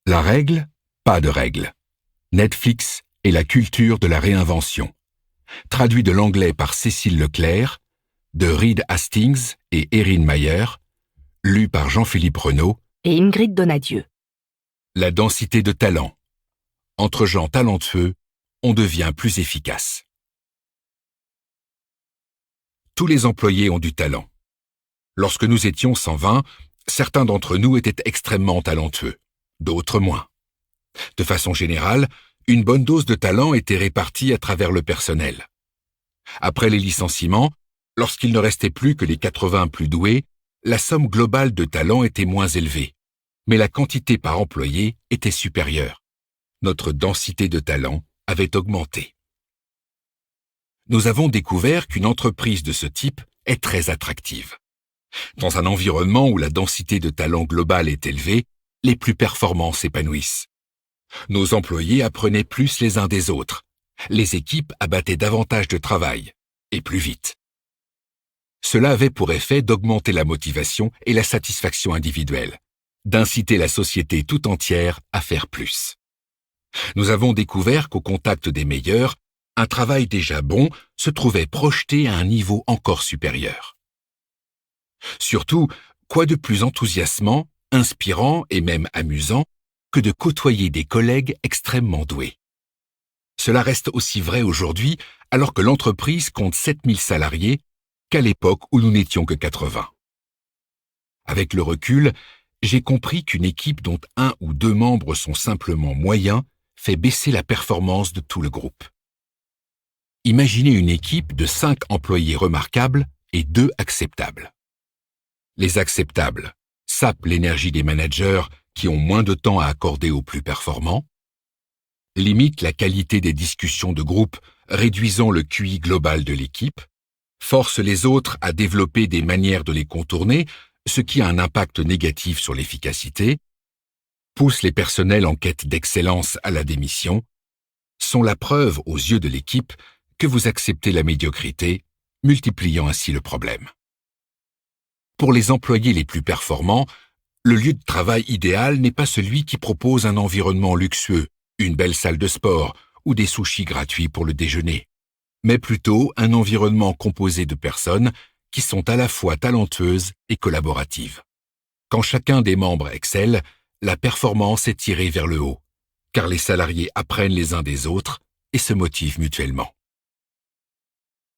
La règle, pas de règle. Netflix et la culture de la réinvention. Traduit de l'anglais par Cécile Leclerc, de Reed Hastings et Erin Mayer, lu par Jean-Philippe Renaud et Ingrid Donadieu. La densité de talent. Entre gens talentueux, on devient plus efficace. Tous les employés ont du talent. Lorsque nous étions 120, certains d'entre nous étaient extrêmement talentueux, d'autres moins. De façon générale, une bonne dose de talent était répartie à travers le personnel. Après les licenciements, lorsqu'il ne restait plus que les 80 plus doués, la somme globale de talent était moins élevée, mais la quantité par employé était supérieure. Notre densité de talent avait augmenté. Nous avons découvert qu'une entreprise de ce type est très attractive. Dans un environnement où la densité de talent globale est élevée, les plus performants s'épanouissent. Nos employés apprenaient plus les uns des autres. Les équipes abattaient davantage de travail, et plus vite. Cela avait pour effet d'augmenter la motivation et la satisfaction individuelle, d'inciter la société tout entière à faire plus. Nous avons découvert qu'au contact des meilleurs, un travail déjà bon se trouvait projeté à un niveau encore supérieur. Surtout, quoi de plus enthousiasmant, inspirant et même amusant que de côtoyer des collègues extrêmement doués. Cela reste aussi vrai aujourd'hui alors que l'entreprise compte 7000 salariés qu'à l'époque où nous n'étions que 80. Avec le recul, j'ai compris qu'une équipe dont 1 ou 2 membres sont simplement moyens fait baisser la performance de tout le groupe. Imaginez une équipe de 5 employés remarquables et 2 acceptables. Les acceptables sapent l'énergie des managers qui ont moins de temps à accorder aux plus performants, limitent la qualité des discussions de groupe, réduisant le QI global de l'équipe, forcent les autres à développer des manières de les contourner, ce qui a un impact négatif sur l'efficacité, poussent les personnels en quête d'excellence à la démission, sont la preuve aux yeux de l'équipe que vous acceptez la médiocrité, multipliant ainsi le problème. Pour les employés les plus performants, le lieu de travail idéal n'est pas celui qui propose un environnement luxueux, une belle salle de sport ou des sushis gratuits pour le déjeuner, mais plutôt un environnement composé de personnes qui sont à la fois talentueuses et collaboratives. Quand chacun des membres excelle, la performance est tirée vers le haut, car les salariés apprennent les uns des autres et se motivent mutuellement.